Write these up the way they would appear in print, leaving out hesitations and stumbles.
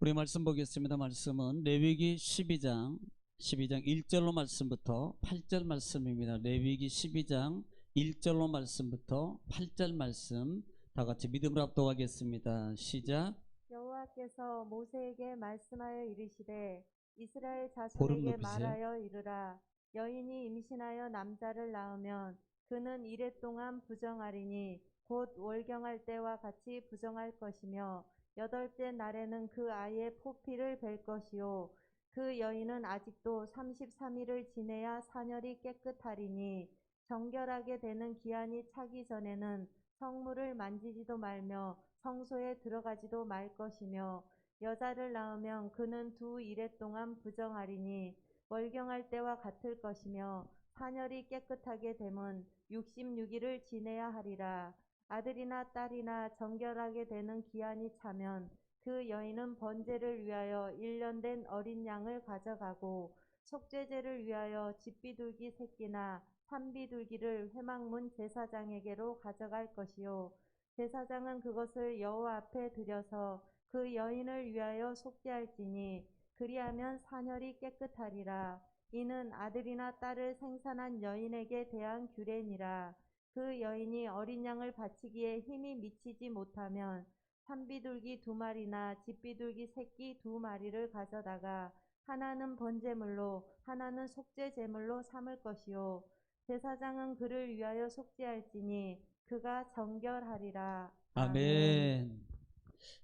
우리 말씀 보겠습니다. 말씀은 레위기 12장 1절로 말씀부터 8절 말씀입니다. 레위기 12장 1절로 말씀부터 8절 말씀 다 같이 믿음으로 합독하겠습니다. 시작. 여호와께서 모세에게 말씀하여 이르시되 이스라엘 보름 자손에게 높이세요. 말하여 이르라. 여인이 임신하여 남자를 낳으면 그는 이레 동안 부정하리니 곧 월경할 때와 같이 부정할 것이며 여덟째 날에는 그 아이의 포피를 벨 것이요 그 여인은 아직도 33일을 지내야 사녀리 깨끗하리니 정결하게 되는 기한이 차기 전에는 성물을 만지지도 말며 성소에 들어가지도 말 것이며 여자를 낳으면 그는 2일 동안 부정하리니 월경할 때와 같을 것이며 사녀리 깨끗하게 됨은 66일을 지내야 하리라. 아들이나 딸이나 정결하게 되는 기한이 차면 그 여인은 번제를 위하여 1년 된 어린 양을 가져가고 속죄제를 위하여 집비둘기 새끼나 산비둘기를 회막문 제사장에게로 가져갈 것이요 제사장은 그것을 여호와 앞에 드려서 그 여인을 위하여 속죄할지니 그리하면 사녀리 깨끗하리라. 이는 아들이나 딸을 생산한 여인에게 대한 규례니라. 그 여인이 어린 양을 바치기에 힘이 미치지 못하면 산비둘기 2마리나 집비둘기 새끼 2마리를 가져다가 하나는 번제물로 하나는 속죄제물로 삼을 것이요 제사장은 그를 위하여 속죄할지니 그가 정결하리라. 아멘.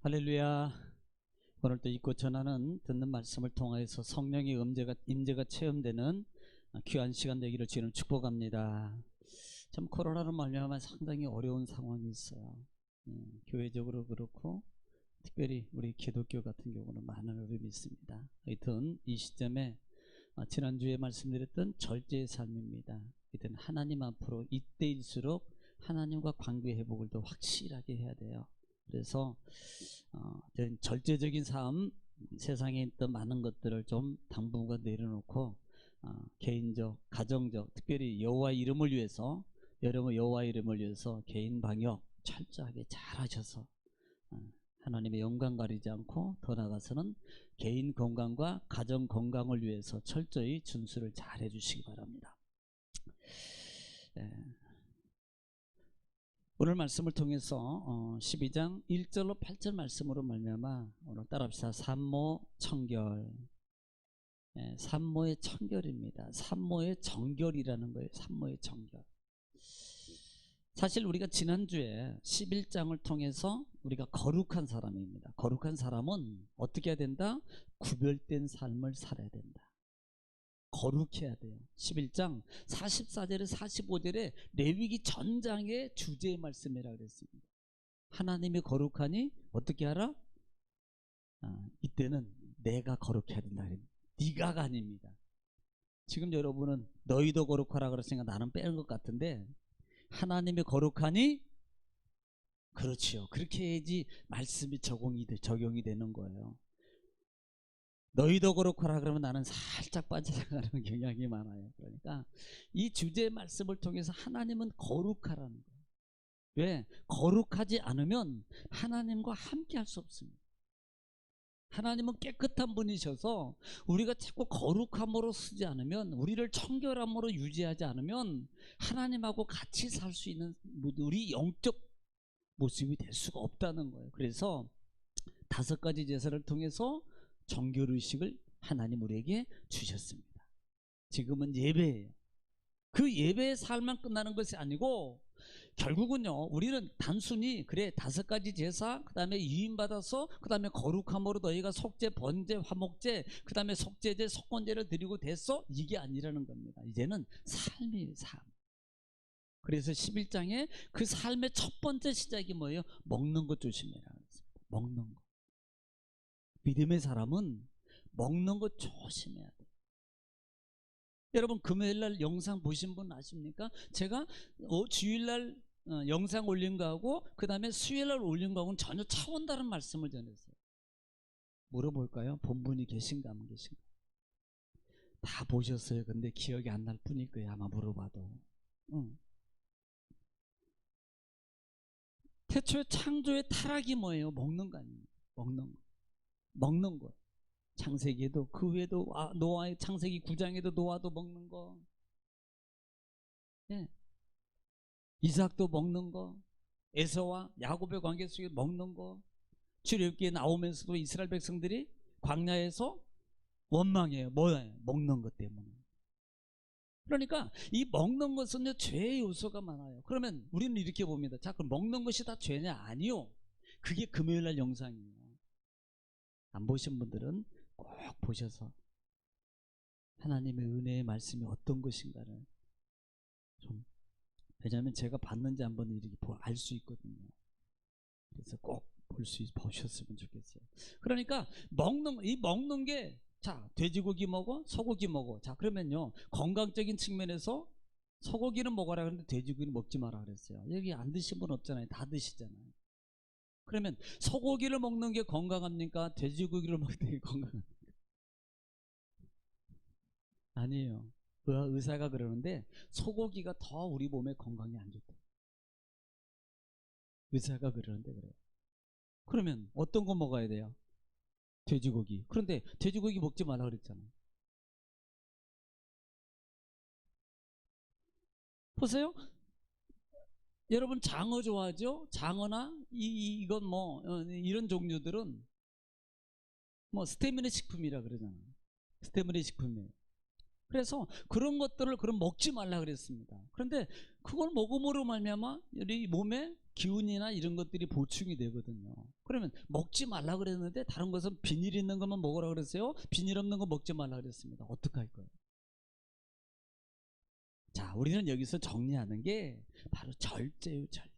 할렐루야. 오늘 또 읽고 전하는 듣는 말씀을 통하여서 성령의 임재가 체험되는 귀한 시간 되기를 주님 축복합니다. 참 코로나로 말미암아 상당히 어려운 상황이 있어요. 교회적으로 그렇고 특별히 우리 기독교 같은 경우는 많은 어려움이 있습니다. 하여튼 이 시점에 지난주에 말씀드렸던 절제의 삶입니다. 하여튼 하나님 앞으로 이때일수록 하나님과 관계 회복을 더 확실하게 해야 돼요. 그래서 절제적인 삶, 세상에 있던 많은 것들을 좀 당분간 내려놓고 개인적, 가정적, 특별히 여호와 이름을 위해서 여러분 여호와 이름을 위해서 개인 방역 철저하게 잘 하셔서 하나님의 영광 가리지 않고 더 나아가서는 개인 건강과 가정 건강을 위해서 철저히 준수를 잘 해주시기 바랍니다. 오늘 말씀을 통해서 12장 1절로 8절 말씀으로 말미암아 오늘 따라합시다. 산모 청결. 산모의 청결입니다. 산모의 정결이라는 거예요. 산모의 정결. 사실 우리가 지난주에 11장을 통해서 우리가 거룩한 사람입니다. 거룩한 사람은 어떻게 해야 된다? 구별된 삶을 살아야 된다. 거룩해야 돼요. 11장 44절에 45절에 레위기 전장의 주제의 말씀이라고 그랬습니다. 하나님이 거룩하니 어떻게 하라? 이때는 내가 거룩해야 된다. 네가가 아닙니다. 지금 여러분은 너희도 거룩하라 그랬으니까 나는 빼는 것 같은데 하나님이 거룩하니 그렇지요. 그렇게 해야지 말씀이 적용이 되는 거예요. 너희도 거룩하라 그러면 나는 살짝 빠져나가는 경향이 많아요. 그러니까 이 주제의 말씀을 통해서 하나님은 거룩하라는 거예요. 왜? 거룩하지 않으면 하나님과 함께 할 수 없습니다. 하나님은 깨끗한 분이셔서 우리가 자꾸 거룩함으로 쓰지 않으면, 우리를 청결함으로 유지하지 않으면 하나님하고 같이 살 수 있는 우리 영적 모습이 될 수가 없다는 거예요. 그래서 5가지 제사를 통해서 정결의식을 하나님 우리에게 주셨습니다. 지금은 예배예요. 그 예배의 삶만 끝나는 것이 아니고 결국은요, 우리는 단순히 그래 5가지 제사, 그 다음에 유인받아서 그 다음에 거룩함으로 너희가 속죄, 번제, 화목제, 그 다음에 속죄제, 속건제를 드리고 됐어? 이게 아니라는 겁니다. 이제는 삶이에요. 삶. 그래서 11장에 그 삶의 첫 번째 시작이 뭐예요? 먹는 것 조심해라. 먹는 것. 믿음의 사람은 먹는 것 조심해야 돼요. 여러분 금요일날 영상 보신 분 아십니까? 제가 주일날 영상 올린 거하고 그 다음에 수요일날 올린 거하고는 전혀 차원 다른 말씀을 전했어요. 물어볼까요? 본 분이 계신가 안 계신가? 다 보셨어요. 근데 기억이 안 날 뿐일 거예요. 아마 물어봐도. 태초에 창조의 타락이 뭐예요? 먹는 거 아닙니까? 먹는 거. 먹는 거. 창세기에도 그 외에도 노아의 창세기 9장에도 노아도 먹는 거. 예. 이삭도 먹는 거. 에서와 야곱의 관계 속에 먹는 거. 출애굽기에 나오면서도 이스라엘 백성들이 광야에서 원망해요. 뭐예요? 먹는 것 때문에. 그러니까 이 먹는 것은요, 죄의 요소가 많아요. 그러면 우리는 이렇게 봅니다. 자, 그럼 먹는 것이 다 죄냐? 아니요. 그게 금요일날 영상이에요. 안 보신 분들은 꼭 보셔서 하나님의 은혜의 말씀이 어떤 것인가를 좀, 왜냐하면 제가 봤는지 안 봤는지 이렇게 알 수 있거든요. 그래서 꼭 보셨으면 좋겠어요. 그러니까 먹는 게, 자, 돼지고기 먹어, 소고기 먹어. 자, 그러면요, 건강적인 측면에서 소고기는 먹어라 그랬는데 돼지고기는 먹지 마라 그랬어요. 여기 안 드신 분 없잖아요. 다 드시잖아요. 그러면 소고기를 먹는 게 건강합니까? 돼지고기를 먹는 게 건강합니까? 아니에요. 의사가 그러는데 소고기가 더 우리 몸에 건강에 안 좋대. 의사가 그러는데 그래요. 그러면 어떤 거 먹어야 돼요? 돼지고기. 그런데 돼지고기 먹지 말라 그랬잖아요. 보세요. 여러분 장어 좋아하죠? 장어나 이건 이런 종류들은 뭐 스테미너 식품이라 그러잖아요. 스테미너 식품이에요. 그래서 그런 것들을 그럼 먹지 말라 그랬습니다. 그런데 그걸 먹음으로 말미암아 우리 몸에 기운이나 이런 것들이 보충이 되거든요. 그러면 먹지 말라 그랬는데 다른 것은 비닐 있는 것만 먹으라 그랬어요? 비닐 없는 거 먹지 말라 그랬습니다. 어떡할 거예요? 자, 우리는 여기서 정리하는 게 바로 절제요, 절제.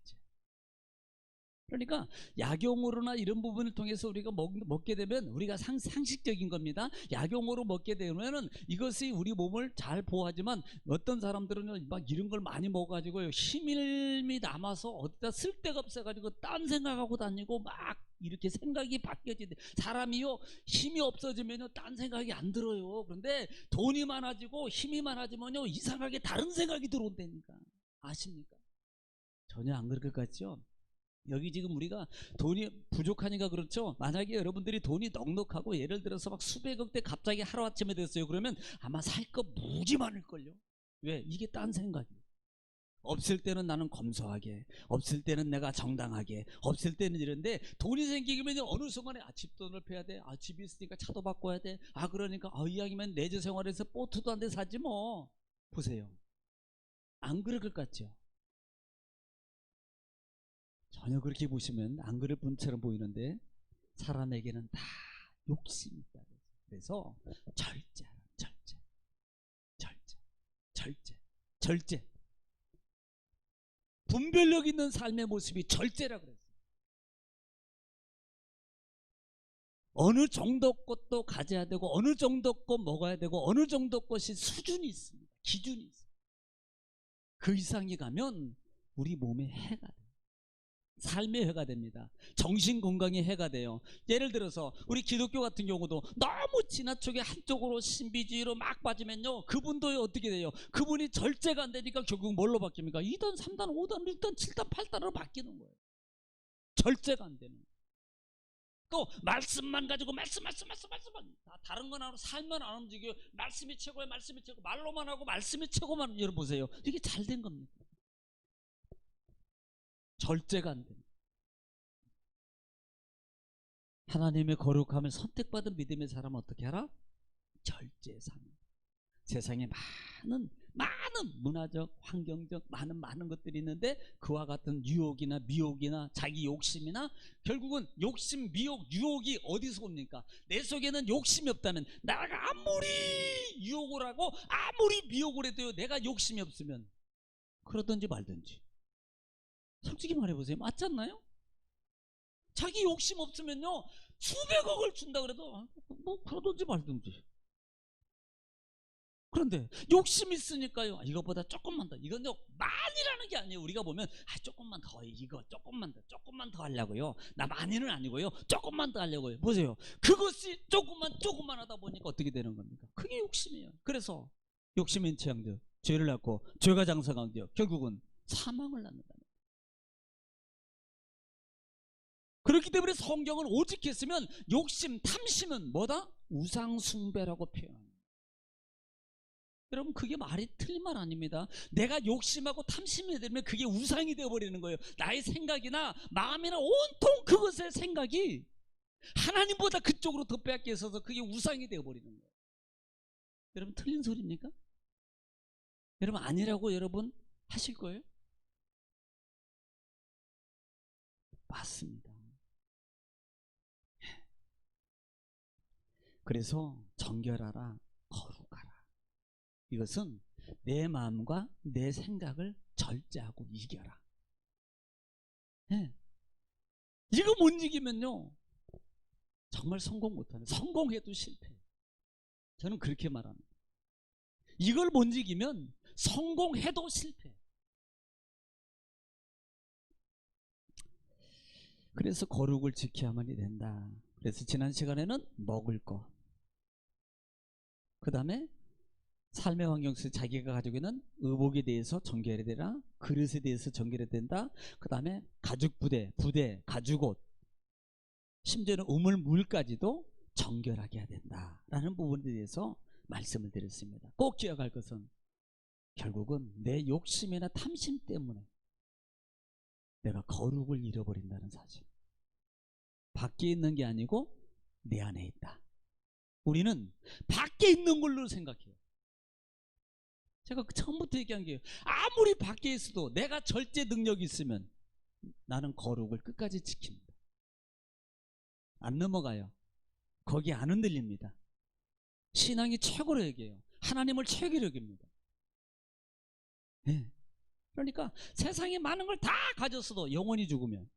그러니까 약용으로나 이런 부분을 통해서 우리가 먹게 되면 우리가 상식적인 겁니다. 약용으로 먹게 되면은 이것이 우리 몸을 잘 보호하지만 어떤 사람들은 막 이런 걸 많이 먹어가지고 힘이 남아서 어디다 쓸데가 없어가지고 딴 생각하고 다니고 막 이렇게 생각이 바뀌어지는데, 사람이요 힘이 없어지면요 딴 생각이 안 들어요. 그런데 돈이 많아지고 힘이 많아지면요 이상하게 다른 생각이 들어온다니까. 아십니까? 전혀 안 그럴 것 같죠? 여기 지금 우리가 돈이 부족하니까 그렇죠. 만약에 여러분들이 돈이 넉넉하고 예를 들어서 막 수백억대 갑자기 하루아침에 됐어요. 그러면 아마 살 거 무지 많을걸요. 왜? 이게 딴 생각이에요. 없을 때는 나는 검소하게, 없을 때는 내가 정당하게, 없을 때는 이런데 돈이 생기면 어느 순간에 집도 넓혀야 돼. 집이 있으니까 차도 바꿔야 돼. 그러니까 이왕이면 내주 생활에서 보트도 한 대 사지 뭐. 보세요. 안 그럴 것 같죠? 전혀 그렇게 보시면 안 그럴 분처럼 보이는데 사람에게는 다 욕심이 있다. 그래서 절제, 절제, 절제, 절제, 절제. 분별력 있는 삶의 모습이 절제라 그랬어요. 어느 정도 것도 가져야 되고 어느 정도 것 먹어야 되고 어느 정도 것이 수준이 있습니다. 기준이 있어요. 그 이상이 가면 우리 몸에 해가 돼요. 삶의 해가 됩니다. 정신건강에 해가 돼요. 예를 들어서 우리 기독교 같은 경우도 너무 지나치게 한쪽으로 신비주의로 막 빠지면요 그분도 어떻게 돼요? 그분이 절제가 안 되니까 결국 뭘로 바뀝니까? 2단, 3단, 5단, 6단, 7단, 8단으로 바뀌는 거예요. 절제가 안 되는. 또 말씀만 가지고 말씀만 다른 건 안 하고 삶만 안 움직여요. 말씀이 최고예요. 말씀이 최고. 말로만 하고 말씀이 최고만. 여러분 보세요. 이게 잘 된 겁니다. 절제가 안 됩니다. 하나님의 거룩함을 선택받은 믿음의 사람은 어떻게 하라? 절제에 삽니다. 세상에 많은 문화적, 환경적 많은 것들이 있는데 그와 같은 유혹이나 미혹이나 자기 욕심이나 결국은 욕심, 미혹, 유혹이 어디서 옵니까? 내 속에는 욕심이 없다면 내가 아무리 유혹을 하고 아무리 미혹을 해도요 내가 욕심이 없으면 그러든지 말든지. 솔직히 말해보세요. 맞지 않나요? 자기 욕심 없으면요 수백억을 준다 그래도 뭐 그러든지 말든지. 그런데 욕심 있으니까요 이것보다 조금만 더, 이건요 많이라는 게 아니에요. 우리가 보면 조금만 더, 이거 조금만 더 하려고요. 나 많이는 아니고요 조금만 더 하려고요. 보세요. 그것이 조금만 하다 보니까 어떻게 되는 겁니까? 그게 욕심이에요. 그래서 욕심인 취향들 죄를 낳고 죄가 장사가운데요 결국은 사망을 낳는다. 그렇기 때문에 성경은 오직 했으면 욕심, 탐심은 뭐다? 우상숭배라고 표현합니다. 여러분, 그게 말이 틀린 말 아닙니다. 내가 욕심하고 탐심이 되면 그게 우상이 되어버리는 거예요. 나의 생각이나 마음이나 온통 그것의 생각이 하나님보다 그쪽으로 더 빼앗겨 있어서 그게 우상이 되어버리는 거예요. 여러분, 틀린 소리입니까? 여러분, 아니라고 여러분 하실 거예요? 맞습니다. 그래서 정결하라, 거룩하라. 이것은 내 마음과 내 생각을 절제하고 이겨라. 네. 이거 못 이기면요, 정말 성공 못하네. 성공해도 실패. 저는 그렇게 말합니다. 이걸 못 이기면 성공해도 실패. 그래서 거룩을 지켜야만이 된다. 그래서 지난 시간에는 먹을 거, 그 다음에 삶의 환경 속에서 자기가 가지고 있는 의복에 대해서 정결해야 되라, 그릇에 대해서 정결해야 된다. 그 다음에 가죽 부대, 가죽옷, 심지어는 우물물까지도 정결하게 해야 된다라는 부분에 대해서 말씀을 드렸습니다. 꼭 기억할 것은 결국은 내 욕심이나 탐심 때문에 내가 거룩을 잃어버린다는 사실. 밖에 있는 게 아니고 내 안에 있다. 우리는 밖에 있는 걸로 생각해요. 제가 처음부터 얘기한 게, 아무리 밖에 있어도 내가 절제 능력이 있으면 나는 거룩을 끝까지 지킵니다. 안 넘어가요. 거기 안 흔들립니다. 신앙이 최고로 얘기해요. 하나님을 최고로 여깁니다. 네. 그러니까 세상에 많은 걸 다 가졌어도 영원히 죽으면,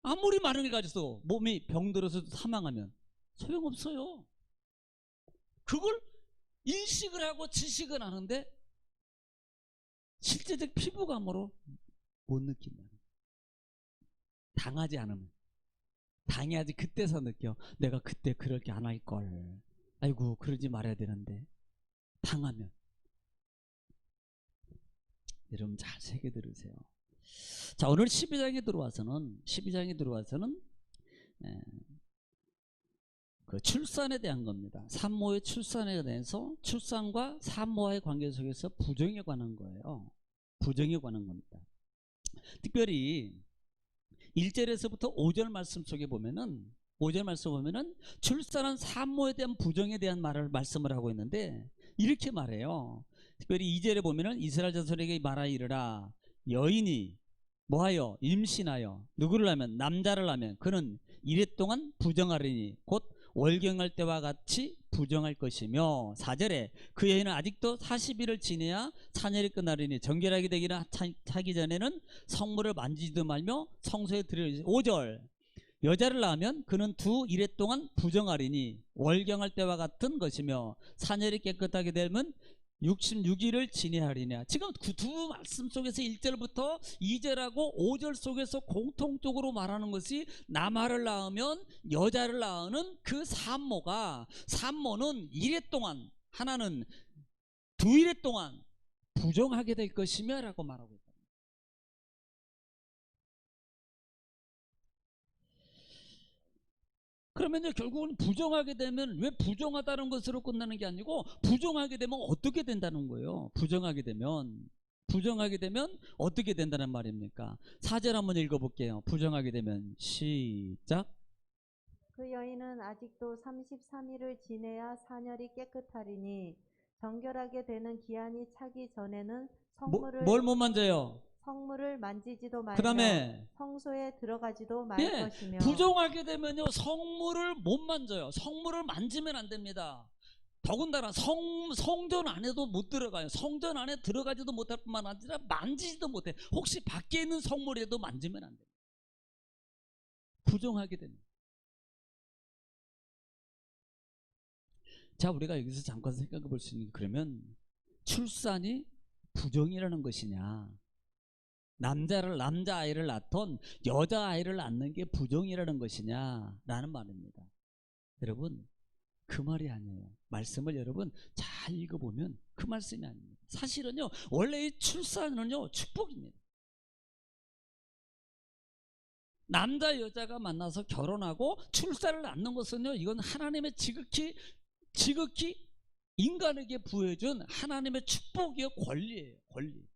아무리 많은 걸 가졌어도 몸이 병들어서 사망하면 소용없어요. 그걸 인식을 하고 지식은 하는데 실제적 피부감으로 못 느낀다. 당하지 않으면. 당해야지 그때서 느껴. 내가 그때 그렇게 안 할 걸. 아이고, 그러지 말아야 되는데. 당하면. 여러분 잘 새겨 들으세요. 자, 오늘 12장에 들어와서는 그 출산에 대한 겁니다. 산모의 출산에 대해서 출산과 산모와의 관계 속에서 부정에 관한 거예요. 부정에 관한 겁니다. 특별히 1절에서부터 5절 말씀 속에 보면은, 5절 말씀 보면은 출산한 산모에 대한 부정에 대한 말씀을 하고 있는데, 이렇게 말해요. 특별히 2절에 보면은 이스라엘 자손에게 말하여 이르라, 여인이 뭐하여 임신하여 누구를 하면, 남자를 하면 그는 이랫동안 부정하리니 곧 월경할 때와 같이 부정할 것이며, 4절에 그 여인은 아직도 40일을 지내야 차년이 끝나리니 정결하게 되기는 하기 전에는 성물을 만지지도 말며 성소에 들여오지. 5절 여자를 낳으면 그는 두 이래 동안 부정하리니 월경할 때와 같은 것이며 사년이 깨끗하게 되면 66일을 지내하리냐. 지금 그 두 말씀 속에서 1절부터 2절하고 5절 속에서 공통적으로 말하는 것이, 남아를 낳으면, 여자를 낳는 그 산모는 이래 동안, 하나는 두 이래 동안 부정하게 될 것이며 라고 말하고 있다. 그러면요, 결국은 부정하게 되면, 왜 부정하다는 것으로 끝나는 게 아니고 부정하게 되면 어떻게 된다는 거예요. 부정하게 되면 어떻게 된다는 말입니까? 4절 한번 읽어볼게요. 부정하게 되면 시작. 그 여인은 아직도 33일을 지내야 사녀리 깨끗하리니 정결하게 되는 기한이 차기 전에는 뭘 못 만져요? 성물을 만지지도 말며 그 다음에 성소에 들어가지도 말 것이며. 부정하게 되면요, 성물을 못 만져요. 성물을 만지면 안 됩니다. 더군다나 성전 안에도 못 들어가요. 성전 안에 들어가지도 못할 뿐만 아니라 만지지도 못해. 혹시 밖에 있는 성물에도 만지면 안 돼요. 부정하게 됩니다. 자, 우리가 여기서 잠깐 생각해 볼 수 있는 게, 그러면 출산이 부정이라는 것이냐, 남자아이를 낳던 여자아이를 낳는 게 부정이라는 것이냐 라는 말입니다. 여러분, 그 말이 아니에요. 말씀을 여러분 잘 읽어보면 그 말씀이 아닙니다. 사실은요, 원래 이 출산은요 축복입니다. 남자 여자가 만나서 결혼하고 출산을 낳는 것은요, 이건 하나님의 지극히 인간에게 부여준 하나님의 축복이요, 권리예요. 권리.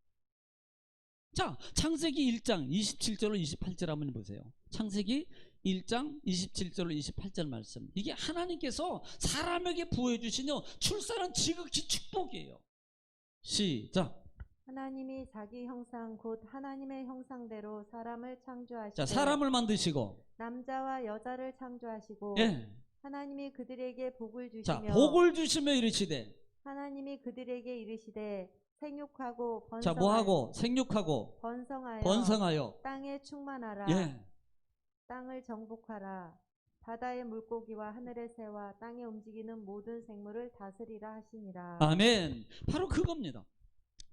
자, 창세기 1장 27절로 28절 한번 보세요. 창세기 1장 27절로 28절 말씀. 이게 하나님께서 사람에게 부여해 주시뇨, 출산은 지극히 축복이에요. 시작. 하나님이 자기 형상 곧 하나님의 형상대로 사람을 창조하시고 자, 사람을 만드시고, 남자와 여자를 창조하시고 예. 하나님이 그들에게 복을 자, 주시며 복을 주시며 이르시되, 하나님이 그들에게 이르시되 생육하고 자, 뭐하고? 생육하고 번성하여 땅에 충만하라. 예. 땅을 정복하라. 바다의 물고기와 하늘의 새와 땅에 움직이는 모든 생물을 다스리라 하시니라. 아멘. 바로 그겁니다.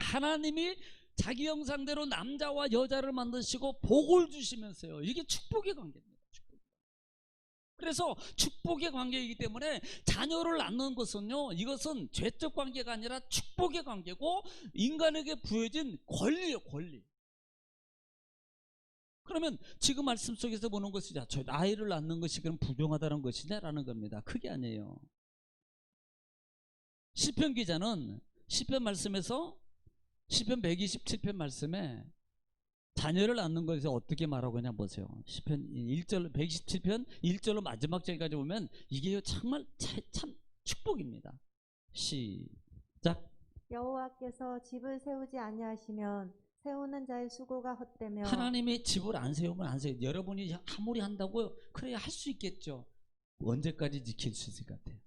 하나님이 자기 형상대로 남자와 여자를 만드시고 복을 주시면서요, 이게 축복의 관계입니다. 그래서 축복의 관계이기 때문에 자녀를 낳는 것은요, 이것은 죄적 관계가 아니라 축복의 관계고 인간에게 부여진 권리예요, 권리. 그러면 지금 말씀 속에서 보는 것이, 자, 저 아이를 낳는 것이 그럼 부정하다는 것이냐라는 겁니다. 그게 아니에요. 시편 기자는 시편 말씀에서 시편 127편 말씀에 자녀를 낳는 것에서 어떻게 말하고 있냐 보세요. 시편 1절 127편 1절로 마지막 절까지 보면 이게 정말 참 축복입니다. 시작. 여호와께서 집을 세우지 아니하시면 세우는 자의 수고가 헛되며 하나님이 집을 안 세우면 안 세요. 여러분이 아무리 한다고 그래야 할 수 있겠죠. 언제까지 지킬 수 있을 것 같아요?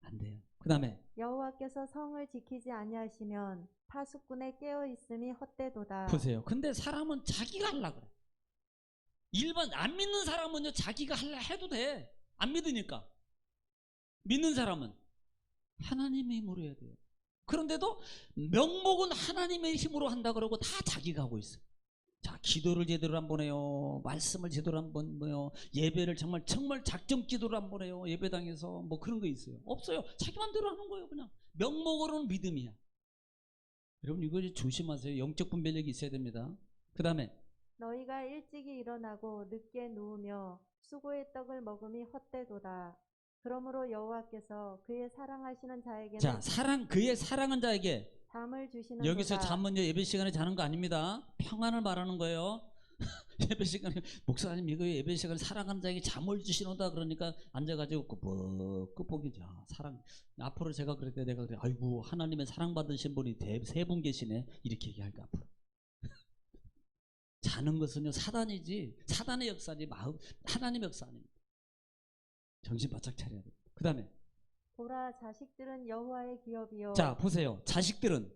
안 돼요. 그 다음에 여호와께서 성을 지키지 아니하시면 파수꾼의 깨어 있음이 헛되도다. 보세요. 근데 사람은 자기가 하려고 그래. 일반 안 믿는 사람은요, 자기가 하려 해도 돼. 안 믿으니까. 믿는 사람은 하나님의 힘으로 해야 돼요. 그런데도 명목은 하나님의 힘으로 한다 그러고 다 자기가 하고 있어요. 자, 기도를 제대로 안 보내요. 말씀을 제대로 안 보내요. 예배를 정말 작정 기도를 안 보내요. 예배당에서 뭐 그런 거 있어요? 없어요. 자기 맘대로 하는 거예요. 그냥 명목으로는 믿음이야. 여러분 이거 조심하세요. 영적 분별력이 있어야 됩니다. 그 다음에 너희가 일찍이 일어나고 늦게 누우며 수고의 떡을 먹음이 헛되도다. 그러므로 여호와께서 그의 사랑하시는 자에게는 자, 그의 사랑한 자에게, 잠을 주시는 여기서 도다. 잠은요 예배 시간에 자는 거 아닙니다. 평안을 말하는 거예요. 예배 시간에 목사님 이거 예배 시간에 사랑하는 자에게 잠을 주시노다 그러니까 앉아가지고 끄뻑끄뻑이 사랑. 앞으로 제가 그럴 때 내가 그래, 아이고 하나님의 사랑받으신 분이 세 분 계시네 이렇게 얘기할까 앞으로. 자는 것은요 사단이지, 사단의 역사지 하나님의 역사 아닙니다. 정신 바짝 차려야 돼요. 그 다음에 보라, 자식들은 여호와의 기업이요. 자 보세요. 자식들은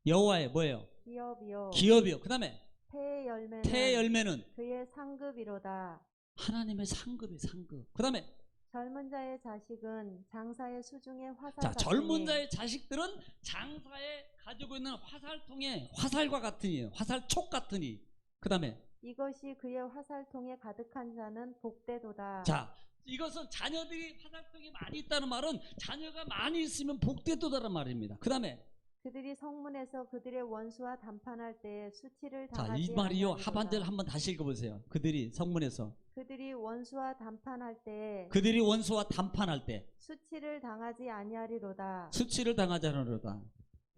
여호와의 뭐예요? 기업이요. 기업이요. 그 다음에 태의 열매는 그의 상급이로다. 하나님의 상급이 상급. 그 다음에 젊은 자의 자식은 장사의 수중의 화살 자, 같으니 젊은 자의 자식들은 장사에 가지고 있는 화살통에 화살과 같으니, 화살촉 같으니. 그 다음에 이것이 그의 화살통에 가득한 자는 복되도다. 자, 이것은 자녀들이 화살통이 많이 있다는 말은 자녀가 많이 있으면 복되도다라는 말입니다. 그 다음에 그들이 성문에서 그들의 원수와 담판할 때에 수치를 자, 당하지 이 말이요 아니하리로다. 하반절 한번 다시 읽어보세요. 그들이 성문에서 그들이 원수와 담판할 때에 그들이 원수와 담판할 때 수치를 당하지 아니하리로다. 수치를 당하지 않으로다.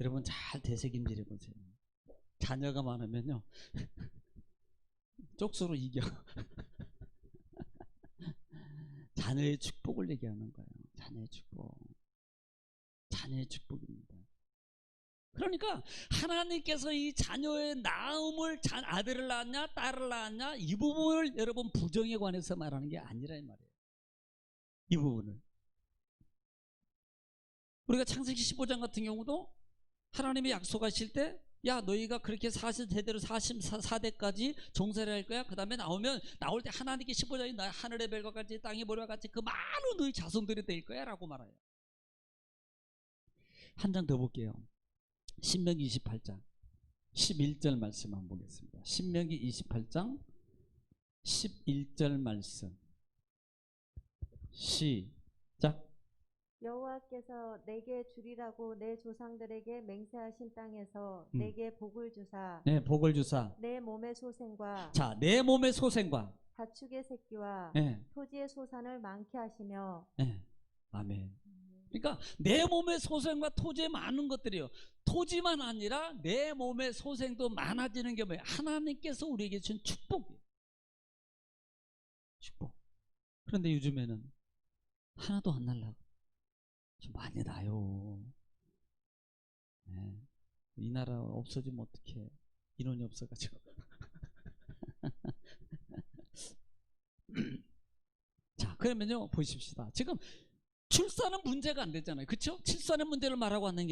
여러분 잘 되새김질해 보세요. 자녀가 많으면요 쪽수로 이겨. 자녀의 축복을 얘기하는 거예요. 자녀의 축복. 자녀의 축복입니다. 그러니까 하나님께서 이 자녀의 낳음을, 아들을 낳았냐 딸을 낳았냐 이 부분을 여러분 부정에 관해서 말하는 게 아니라 이 말이에요. 이 부분을 우리가 창세기 15장 같은 경우도 하나님이 약속하실 때, 야 너희가 그렇게 대대로 44대까지 종살이 할 거야. 그 다음에 나올 때 하나님께 15장이 나 하늘의 별과 같이 땅의 모래와 같이 그 많은 너희 자손들이 될 거야 라고 말해요. 한 장 더 볼게요. 신명기 28장 11절 말씀 한번 보겠습니다. 신명기 28장 11절 말씀 시작. 여호와께서 내게 주리라고 내 조상들에게 맹세하신 땅에서 내게 복을 주사 네, 복을 주사. 내 몸의 소생과 자, 내 몸의 소생과 가축의 새끼와 예, 토지의 소산을 많게 하시며. 예. 아멘. 그러니까 내 몸의 소생과 토지에 많은 것들이요. 토지만 아니라 내 몸의 소생도 많아지는 게 뭐예요? 하나님께서 우리에게 준 축복이에요. 축복. 그런데 요즘에는 하나도 안 날라가. 좀 많이 나요. 네. 이 나라 없어지면 어떡해. 인원이 없어가지고. 자, 그러면요, 보십시다. 지금 출산은 문제가 안 됐잖아요. 그렇죠? 출산의 문제를 말하고 있는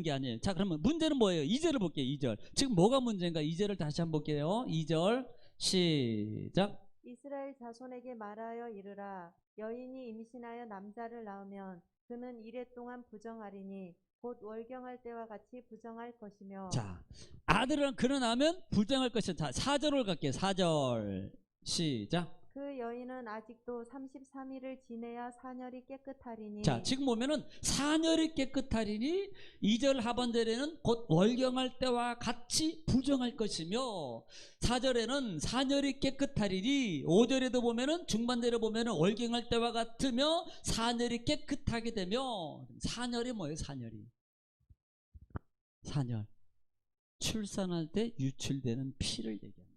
게 아니에요. 자, 그러면 문제는 뭐예요? 2절을 볼게요. 2절. 지금 뭐가 문제인가? 2절을 다시 한번 볼게요. 2절 시작. 이스라엘 자손에게 말하여 이르라. 여인이 임신하여 남자를 낳으면 그는 이레 동안 부정하리니 곧 월경할 때와 같이 부정할 것이며. 자, 아들은 그러 나면 불정할 것이다. 자, 4절을 갈게요. 4절 시작. 그 여인은 아직도 33일을 지내야 사녀리 깨끗하리니. 자, 지금 보면은 사녀리 깨끗하리니 2절 하반절에는 곧 월경할 때와 같이 부정할 것이며 4절에는 사녀리 깨끗하리니 5절에도 보면은 중반절에 보면은 월경할 때와 같으며 사녀리 깨끗하게 되며. 사녀리 뭐예요? 사녀리. 사녀. 출산할 때 유출되는 피를 얘기합니다.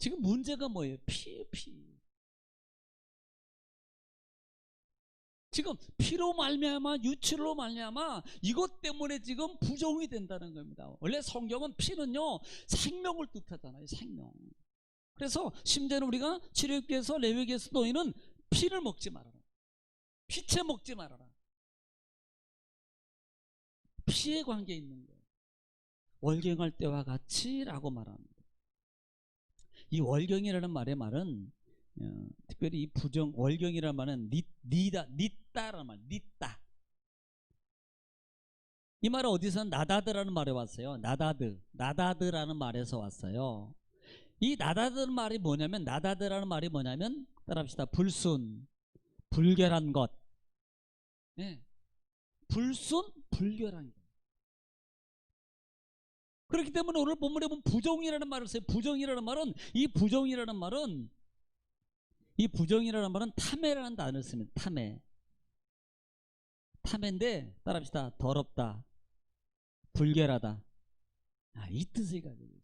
지금 문제가 뭐예요? 피예요, 피. 지금 피로 말미암아 유출로 말미암아 이것 때문에 지금 부정이 된다는 겁니다. 원래 성경은 피는요 생명을 뜻하잖아요. 생명. 그래서 심지어는 우리가 출애굽기에서 레위기에서 너희는 피를 먹지 말아라. 피채 먹지 말아라. 피에 관계 있는 거예요. 월경할 때와 같이 라고 말합니다. 이 월경이라는 말은 특별히 이 부정 월경이라는 말은 닛다라는 말, 닛다. 이 말은 어디서 나다드라는 말에 왔어요. 나다드라는 말에서 왔어요. 이 나다드라는 말이 뭐냐면 따라합시다. 불순, 불결한 것. 네. 불순, 불결한 것. 그렇기 때문에 오늘 본문에 보면 부정이라는 말을 써요. 부정이라는 말은 탐해라는 단어를 씁니다. 탐해인데 따라합시다. 더럽다, 불결하다. 이 뜻을 가지고 있어요.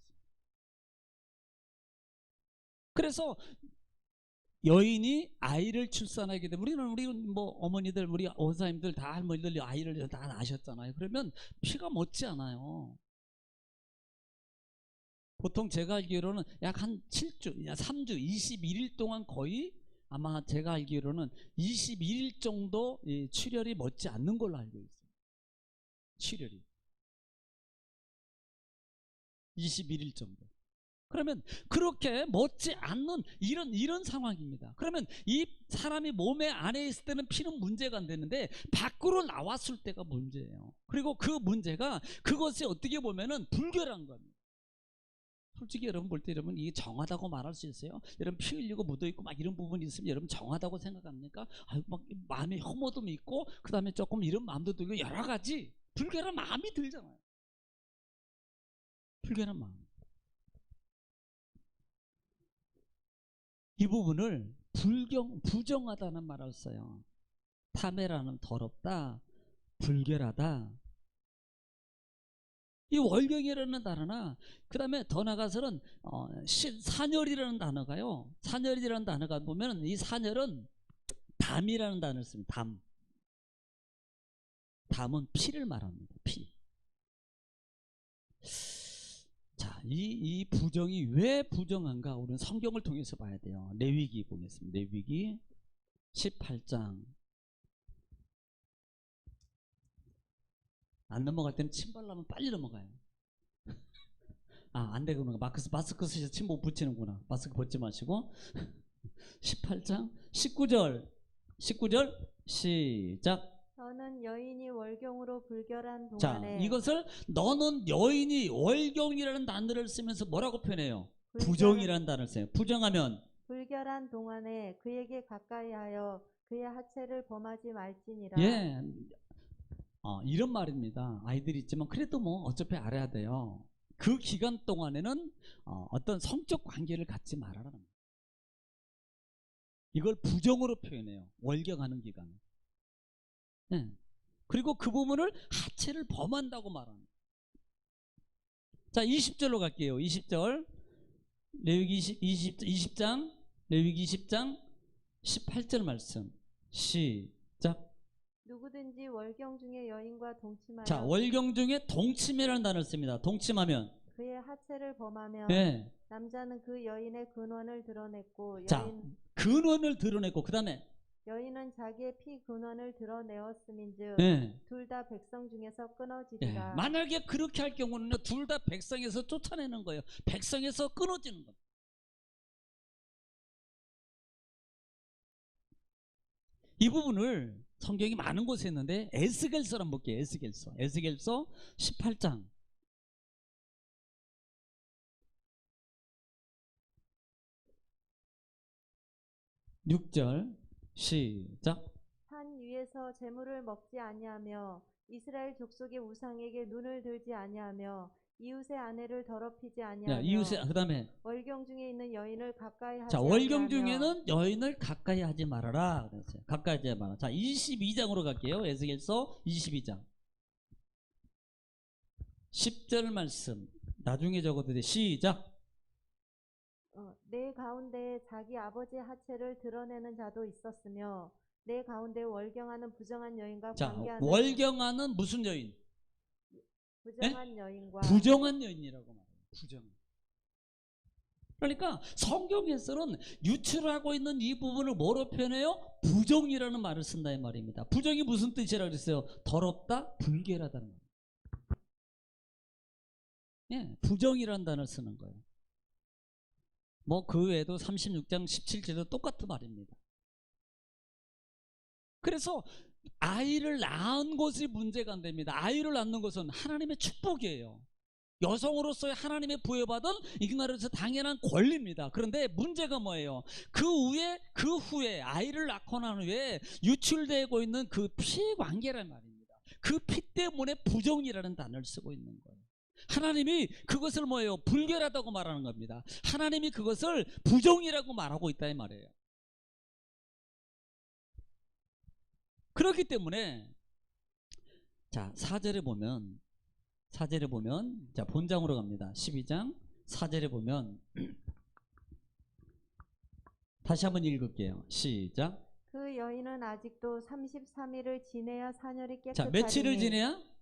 그래서 여인이 아이를 출산하게 되면 우리는 뭐 어머니들, 우리 원사님들 다 할머니들 아이를 다 낳으셨잖아요. 그러면 피가 멎지 않아요. 보통 제가 알기로는 약 한 7주, 3주, 21일 동안 거의 아마 제가 알기로는 21일 정도 출혈이 멎지 않는 걸로 알고 있어요. 출혈이 21일 정도. 그러면 그렇게 멎지 않는 이런 상황입니다. 그러면 이 사람이 몸에 안에 있을 때는 피는 문제가 안 되는데 밖으로 나왔을 때가 문제예요. 그리고 그 문제가 그것이 어떻게 보면은 불결한 겁니다. 솔직히 여러분 볼 때 여러분 이게 정하다고 말할 수 있어요? 여러분 피 흘리고 묻어있고 막 이런 부분이 있으면 여러분 정하다고 생각합니까? 막 마음에 혐오도 있고 그 다음에 조금 이런 마음도 들고 여러 가지 불결한 마음이 들잖아요. 불결한 마음. 이 부분을 부정하다는 말을 써요. 탐해라는 더럽다, 불결하다. 이 월경이라는 단어나 그 다음에 더 나가서는 사녀리라는 단어가요. 사녀리라는 단어가 보면 이 사녀는 담이라는 단어를 씁니다. 담은 피를 말합니다. 피. 자, 이 부정이 왜 부정한가? 우리는 성경을 통해서 봐야 돼요. 레위기 보겠습니다. 레위기 18장. 안 넘어갈 때는 침 발라면 빨리 넘어가요. 안 되구나. 마스크 쓰셔서 침 못 붙이는구나. 마스크 벗지 마시고 18장 19절 시작. 너는 여인이 월경으로 불결한 자, 동안에. 이것을 너는 여인이 월경이라는 단어를 쓰면서 뭐라고 표현해요? 부정이라는 단어를 써요. 부정하면 불결한 동안에 그에게 가까이하여 그의 하체를 범하지 말지니라. 이런 말입니다. 아이들이 있지만 그래도 뭐 어차피 알아야 돼요. 그 기간 동안에는 어떤 성적 관계를 갖지 말아라. 이걸 부정으로 표현해요. 월경하는 기간. 네. 그리고 그 부분을 하체를 범한다고 말합니다. 자, 20절로 갈게요. 20절. 레위기 20장, 레위기 20장 18절 말씀. 시작. 누구든지 월경 중에 여인과 동침하여 자, 월경 중에 동침이라는 단어를 씁니다. 동침하면. 그의 하체를 범하면 네. 남자는 그 여인의 근원을 드러냈고 자, 근원을 드러냈고 그 다음에 여인은 자기의 피 근원을 드러내었음인즉 네. 둘 다 백성 중에서 네. 끊어지리라. 만약에 그렇게 할 경우는 둘 다 백성에서 쫓아내는 거예요. 백성에서 끊어지는 겁니다. 이 부분을 성경이 많은 곳에 있는데 에스겔서를 한번 볼게요. 에스겔서 18장 6절 시작. 산 위에서 재물을 먹지 아니하며 이스라엘 족속의 우상에게 눈을 들지 아니하며 이웃의 아내를 더럽히지 아니하며 이웃의 그다음에 월경 중에 있는 여인을 가까이 하지 자, 아니하며 월경 중에는 여인을 가까이 하지 말아라 그랬어요. 가까이 하지 말아라. 자, 22장으로 갈게요. 에스겔서 22장 10절 말씀 나중에 적어도 돼. 시작. 내 가운데에 자기 아버지의 하체를 드러내는 자도 있었으며 내 가운데 월경하는 부정한 여인과 자, 관계하는 월경하는 무슨 여인? 부정한 여인과 부정한 여인이라고 말해요. 부정. 그러니까 성경에서는 유출하고 있는 이 부분을 뭐로 표현해요? 부정이라는 말을 쓴다 이 말입니다. 부정이 무슨 뜻이라고 그랬어요? 더럽다, 불결하다는 거예요. 예, 부정이라는 단어를 쓰는 거예요. 뭐 그 외에도 36장 17절도 똑같은 말입니다. 그래서 아이를 낳은 것이 문제가 안 됩니다. 아이를 낳는 것은 하나님의 축복이에요. 여성으로서의 하나님의 부여받은 이그나라에서 당연한 권리입니다. 그런데 문제가 뭐예요? 그 후에 아이를 낳고 난 후에 유출되고 있는 그 피 관계란 말입니다. 그 피 때문에 부정이라는 단어를 쓰고 있는 거예요. 하나님이 그것을 뭐예요? 불결하다고 말하는 겁니다. 하나님이 그것을 부정이라고 말하고 있다 이 말이에요. 그렇기 때문에 자, 4절에 보면 자, 본장으로 갑니다. 12장 4절에 보면 다시 한번 읽을게요. 시작. 그 여인은 아직도 33일을 지내야 사녀리 깨끗하리니. 자, 며칠을 지내야?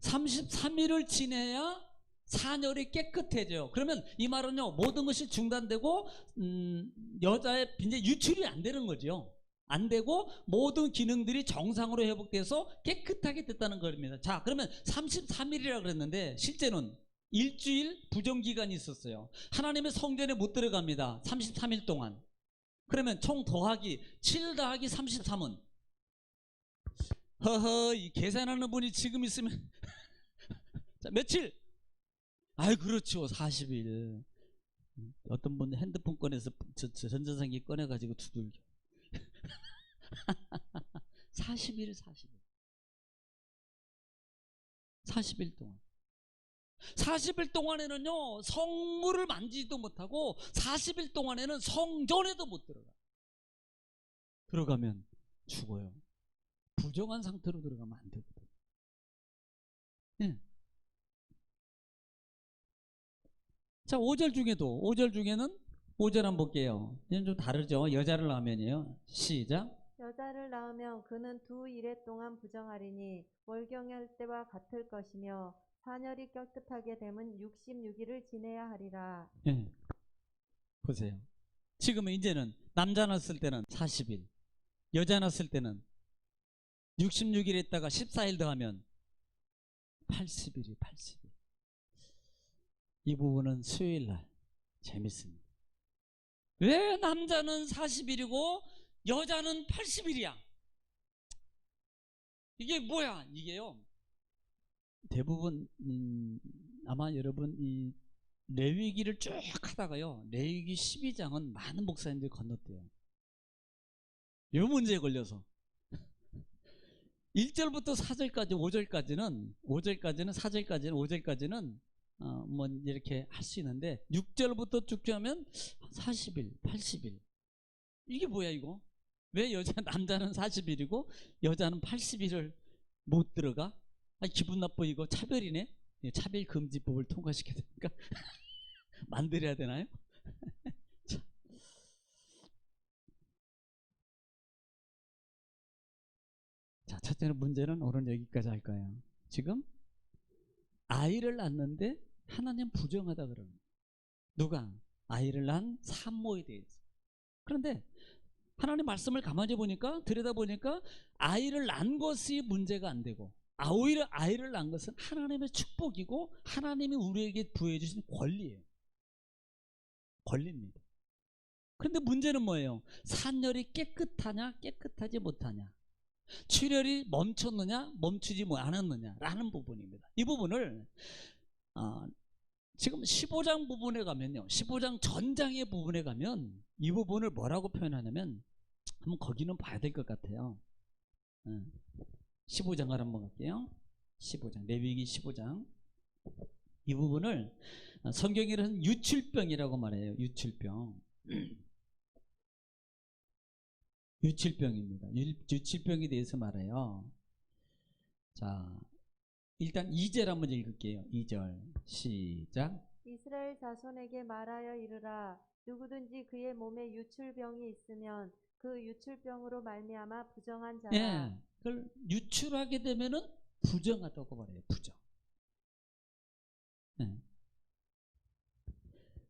33일을 지내야 사녀리 깨끗해져요. 그러면 이 말은요, 모든 것이 중단되고 여자의 이제 유출이 안 되는 거죠. 안 되고 모든 기능들이 정상으로 회복돼서 깨끗하게 됐다는 겁니다. 자, 그러면 33일이라 그랬는데 실제는 일주일 부정기간이 있었어요. 하나님의 성전에 못 들어갑니다. 33일 동안. 그러면 총 더하기 7 더하기 33은 허허, 이 계산하는 분이 지금 있으면 자, 며칠? 아이, 그렇죠. 40일. 어떤 분 핸드폰 꺼내서 전자상기 꺼내가지고 두들겨. 40일 40일 동안 40일 동안에는요 성물을 만지지도 못하고 40일 동안에는 성전에도 못 들어가면 죽어요. 부정한 상태로 들어가면 안 되거든. 예. 자, 5절 중에는 5절 한번 볼게요. 이건 좀 다르죠. 여자를 낳으면요. 시작. 여자를 낳으면 그는 2일에 동안 부정하리니 월경할 때와 같을 것이며 사녀리 깨끗하게 되면 66일을 지내야 하리라. 예. 보세요. 지금은 이제는 남자 낳았을 때는 40일, 여자 낳았을 때는 66일 했다가 14일 더하면 80일이 80일. 이 부분은 수요일 날 재밌습니다. 왜 남자는 40일이고 여자는 80일이야? 이게 뭐야? 이게요. 대부분 아마 여러분 이 레위기를 쭉 하다가요. 레위기 12장은 많은 목사님들이 건넜대요. 이 문제에 걸려서 1절부터 4절까지 5절까지는 4절까지는 5절까지는 뭐 이렇게 할 수 있는데 6절부터 쭉 하면 40일, 80일. 이게 뭐야 이거? 왜 남자는 40일이고 여자는 80일을 못 들어가? 기분 나빠. 이거 차별이네. 차별금지법을 통과시켜야 되니까 만들어야 되나요? 자, 첫째 문제는 오늘 여기까지 할 거예요. 지금 아이를 낳는데 하나님 부정하다 그러는 거예요. 누가? 아이를 낳은 산모에 대해서. 그런데 하나님 말씀을 가만히 보니까, 들여다보니까 아이를 낳은 것이 문제가 안 되고, 오히려 아이를 낳은 것은 하나님의 축복이고 하나님이 우리에게 부여해 주신 권리예요. 권리입니다. 그런데 문제는 뭐예요? 산열이 깨끗하냐 깨끗하지 못하냐, 출혈이 멈췄느냐 멈추지 않았느냐 라는 부분입니다. 이 부분을 지금 15장 부분에 가면요, 15장 전장의 부분에 가면 이 부분을 뭐라고 표현하냐면, 한번 거기는 봐야 될 것 같아요. 15장을 한번 갈게요. 15장, 레위기 15장. 이 부분을 성경에는 유출병이라고 말해요. 유출병. 유출병입니다. 유출병에 대해서 말해요. 자, 일단 2절 한번 읽을게요. 2절 시작. 이스라엘 자손에게 말하여 이르라. 누구든지 그의 몸에 유출병이 있으면 그 유출병으로 말미암아 부정한 자라. 예, 그걸 유출하게 되면은 부정하다고 말해요. 부정. 예.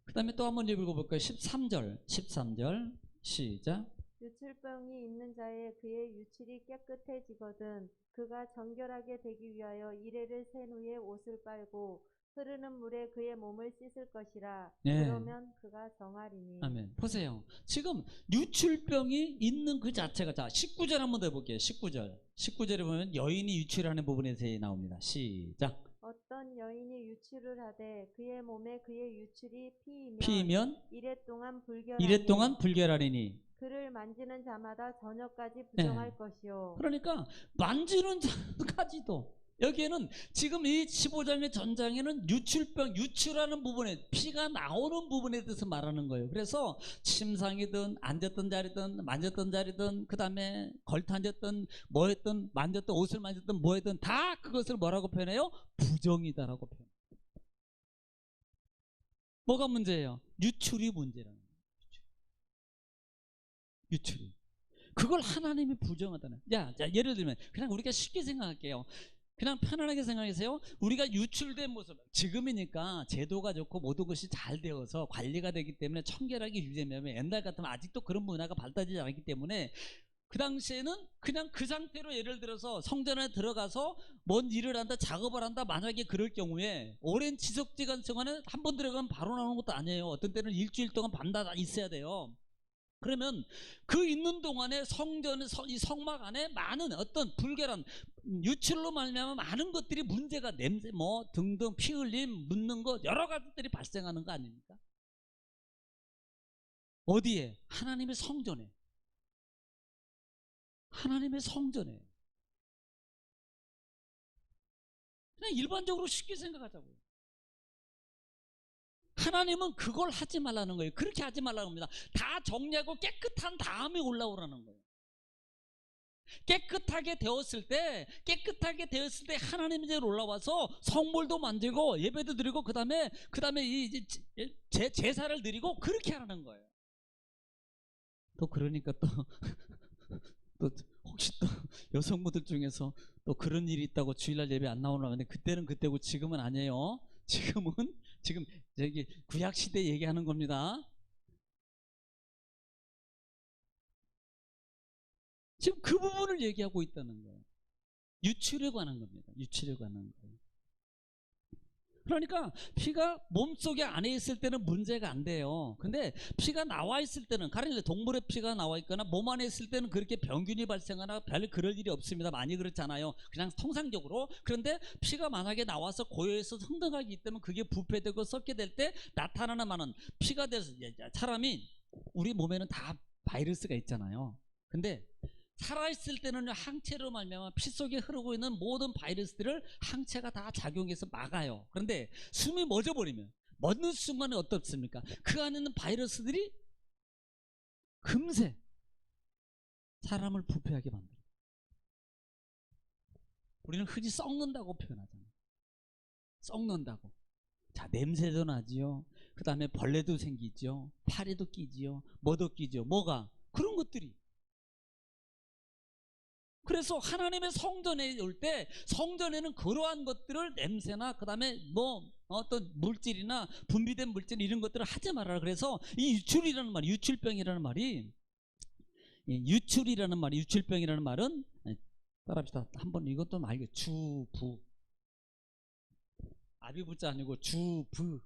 그 다음에 또 한번 읽어볼까요? 13절 시작. 유출병이 있는 자의 그의 유출이 깨끗해지거든 그가 정결하게 되기 위하여 이레를 센 후에 옷을 빨고 흐르는 물에 그의 몸을 씻을 것이라. 예. 그러면 그가 정하리니. 아멘. 보세요. 지금 유출병이 있는 그 자체가, 자 19절 한번 더 해볼게요. 19절에 보면 여인이 유출하는 부분에 대해 나옵니다. 시작. 어떤 여인이 유출을 하되 그의 몸에 그의 유출이 피이면 이래 동안 불결하리니. 그를 만지는 자마다 저녁까지 부정할 네. 것이요. 그러니까 만지는 자까지도, 여기에는 지금 이 15장의 전장에는 유출하는 부분에, 피가 나오는 부분에 대해서 말하는 거예요. 그래서 침상이든 앉았던 자리든 만졌던 자리든 그 다음에 걸터앉았든 뭐했든 만졌던, 옷을 만졌든 뭐했든 다 그것을 뭐라고 표현해요? 부정이다라고 표현해요. 뭐가 문제예요? 유출이 문제라는 거예요. 유출이. 그걸 하나님이 부정하다는. 자, 예를 들면 그냥 우리가 쉽게 생각할게요. 그냥 편안하게 생각하세요. 우리가 유출된 모습, 지금이니까 제도가 좋고 모든 것이 잘 되어서 관리가 되기 때문에 청결하게 유지되면, 옛날 같으면 아직도 그런 문화가 발달되지 않았기 때문에 그 당시에는 그냥 그 상태로, 예를 들어서 성전에 들어가서 뭔 일을 한다, 작업을 한다, 만약에 그럴 경우에 오랜 지속기간 동안에 한 번 들어가면 바로 나오는 것도 아니에요. 어떤 때는 일주일 동안 밤낮 있어야 돼요. 그러면 그 있는 동안에 성전, 이 성막 안에 많은 어떤 불결한 유출로 말미암아 많은 것들이 문제가, 냄새 뭐 등등, 피 흘림, 묻는 것, 여러 가지들이 발생하는 거 아닙니까? 어디에? 하나님의 성전에. 하나님의 성전에. 그냥 일반적으로 쉽게 생각하자고요. 하나님은 그걸 하지 말라는 거예요. 그렇게 하지 말라는 겁니다. 다 정리하고 깨끗한 다음에 올라오라는 거예요. 깨끗하게 되었을 때 하나님 이제 올라와서 성물도 만들고 예배도 드리고 그 다음에 이 제사를 드리고 그렇게 하라는 거예요. 또 그러니까 또 혹시 또 여성분들 중에서 또 그런 일이 있다고 주일날 예배 안 나오나 하는데, 그때는 그때고 지금은 아니에요. 지금 저기 구약 시대 얘기하는 겁니다. 지금 그 부분을 얘기하고 있다는 거예요. 유출에 관한 겁니다. 유출에 관한 거예요. 그러니까 피가 몸속에 안에 있을 때는 문제가 안 돼요. 근데 피가 나와 있을 때는, 가령 동물의 피가 나와 있거나 몸 안에 있을 때는 그렇게 병균이 발생하나 별 그럴 일이 없습니다. 많이 그렇잖아요. 그냥 통상적으로. 그런데 피가 만약에 나와서 고여해서 흥등하기 때문에 그게 부패되고 썩게 될 때 나타나는 많은 피가 돼서, 사람이 우리 몸에는 다 바이러스가 있잖아요. 근데 살아있을 때는 항체로 말미암아 피 속에 흐르고 있는 모든 바이러스들을 항체가 다 작용해서 막아요. 그런데 숨이 멎어버리면, 멎는 순간에 어떻습니까? 그 안에 있는 바이러스들이 금세 사람을 부패하게 만들어요. 우리는 흔히 썩는다고 표현하잖아요. 썩는다고. 자, 냄새도 나지요. 그 다음에 벌레도 생기죠. 파리도 끼지요. 뭐도 끼죠. 뭐가? 그런 것들이. 그래서 하나님의 성전에 올 때 성전에는 그러한 것들을 냄새나 그 다음에 뭐 어떤 물질이나 분비된 물질 이런 것들을 하지 말아라. 그래서 이 유출이라는 말이, 유출병이라는 말이, 유출이라는 말이, 유출병이라는 말은, 따라합시다. 한번 이것도 알겠. 주부. 아비부자 아니고 주부.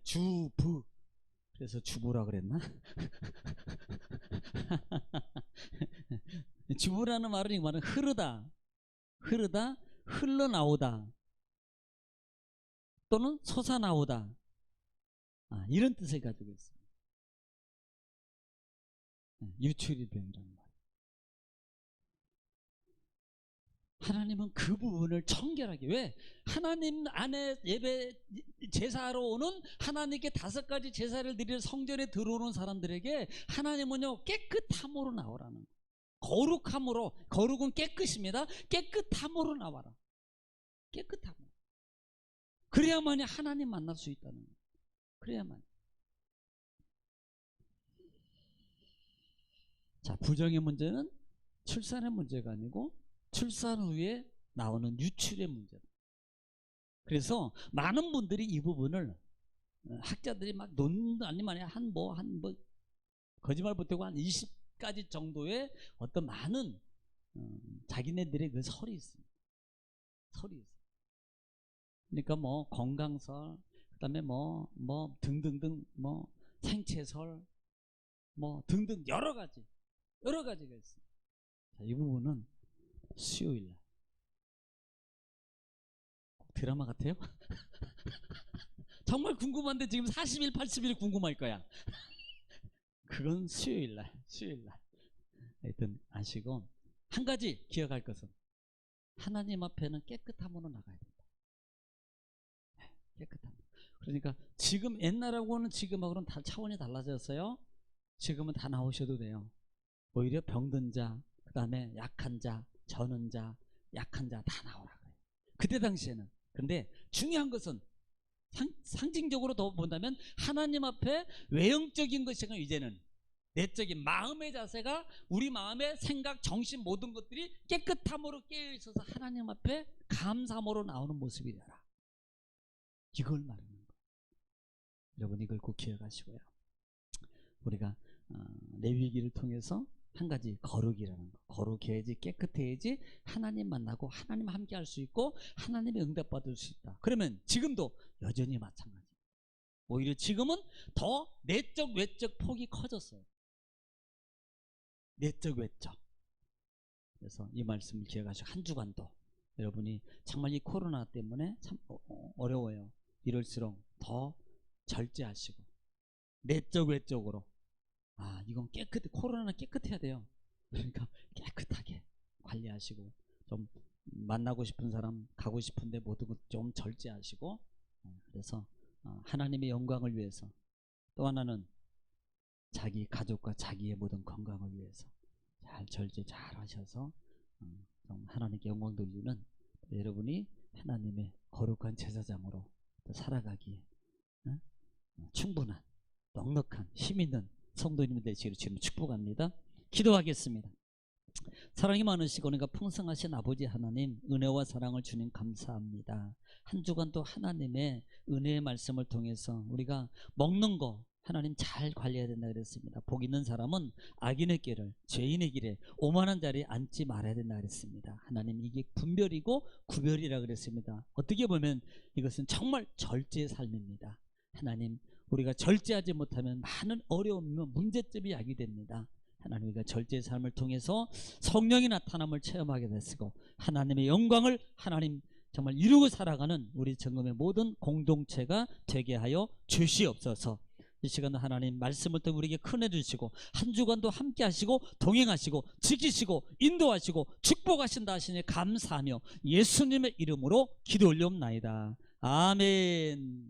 주부. 그래서 주부라 그랬나? 주부라는 말은, 이 말은 흐르다, 흐르다, 흘러나오다, 또는 솟아나오다, 이런 뜻을 가지고 있습니다. 유출병이라는 말. 하나님은 그 부분을 청결하게, 왜? 하나님 안에 예배 제사하러 오는, 하나님께 5가지 제사를 드릴 성전에 들어오는 사람들에게 하나님은요 깨끗함으로 나오라는 거예요. 거룩함으로, 거룩은 깨끗입니다. 깨끗함으로 나와라. 깨끗함으로. 그래야만이 하나님 만날 수 있다는 거예요. 그래야만. 자, 부정의 문제는 출산의 문제가 아니고 출산 후에 나오는 유출의 문제다. 그래서 많은 분들이 이 부분을, 학자들이 막 아니면 한 거짓말 못하고 한 20가지 정도의 어떤 많은 자기네들의 그 설이 있습니다. 설이 있어요. 그러니까 뭐 건강설, 그다음에 뭐 등등등, 뭐 생체설, 뭐 등등 여러 가지가 있습니다. 자, 이 부분은 수요일날 드라마 같아요? 정말 궁금한데 지금 40일, 80일 궁금할 거야. 그건 수요일날. 하여튼 아시고, 한 가지 기억할 것은 하나님 앞에는 깨끗함으로 나가야 된다. 깨끗함. 그러니까 지금 옛날하고는 지금하고는 다 차원이 달라졌어요. 지금은 다 나오셔도 돼요. 오히려 병든 자, 그 다음에 약한 자, 저는 자, 약한 자 다 나오라 그래요. 그때 당시에는. 근데 중요한 것은 상징적으로 더 본다면 하나님 앞에 외형적인 것이 아니라 이제는 내적인 마음의 자세가, 우리 마음의 생각, 정신 모든 것들이 깨끗함으로 깨어있어서 하나님 앞에 감사함으로 나오는 모습이 되라. 이걸 말하는 거예요. 여러분 이걸 꼭 기억하시고요. 우리가 레위기를 통해서 한 가지 거룩이라는 거, 거룩해야지, 깨끗해야지 하나님 만나고 하나님 함께 할 수 있고 하나님의 응답받을 수 있다. 그러면 지금도 여전히 마찬가지. 오히려 지금은 더 내적 외적 폭이 커졌어요. 내적 외적. 그래서 이 말씀을 기억하시고 한 주간도 여러분이 정말 이 코로나 때문에 참 어려워요. 이럴수록 더 절제하시고 내적 외적으로, 이건 코로나는 깨끗해야 돼요. 그러니까 깨끗하게 관리하시고, 좀 만나고 싶은 사람, 가고 싶은데 모든 것 좀 절제하시고, 그래서 하나님의 영광을 위해서, 또 하나는 자기 가족과 자기의 모든 건강을 위해서 잘 절제 잘 하셔서 좀 하나님께 영광 돌리는 여러분이 하나님의 거룩한 제사장으로 살아가기에 충분한 넉넉한 힘 있는 성도님이 되시기를 주님 축복합니다. 기도하겠습니다. 사랑이 많으시고 은혜가 풍성하신 아버지 하나님, 은혜와 사랑을 주님 감사합니다. 한 주간 또 하나님의 은혜의 말씀을 통해서 우리가 먹는 거 하나님 잘 관리해야 된다 그랬습니다. 복 있는 사람은 악인의 길을, 죄인의 길에 오만한 자리에 앉지 말아야 된다 그랬습니다. 하나님 이게 분별이고 구별이라 그랬습니다. 어떻게 보면 이것은 정말 절제의 삶입니다. 하나님, 우리가 절제하지 못하면 많은 어려움이며 문제점이 야기됩니다. 하나님, 우리가 절제의 삶을 통해서 성령의 나타남을 체험하게 됐고 하나님의 영광을 하나님 정말 이루고 살아가는 우리 정금의 모든 공동체가 되게 하여 주시옵소서. 이 시간 하나님 말씀을 통해 우리에게 큰 은혜 주시고 한 주간도 함께 하시고 동행하시고 지키시고 인도하시고 축복하신다 하시니 감사하며 예수님의 이름으로 기도 올려옵나이다. 아멘.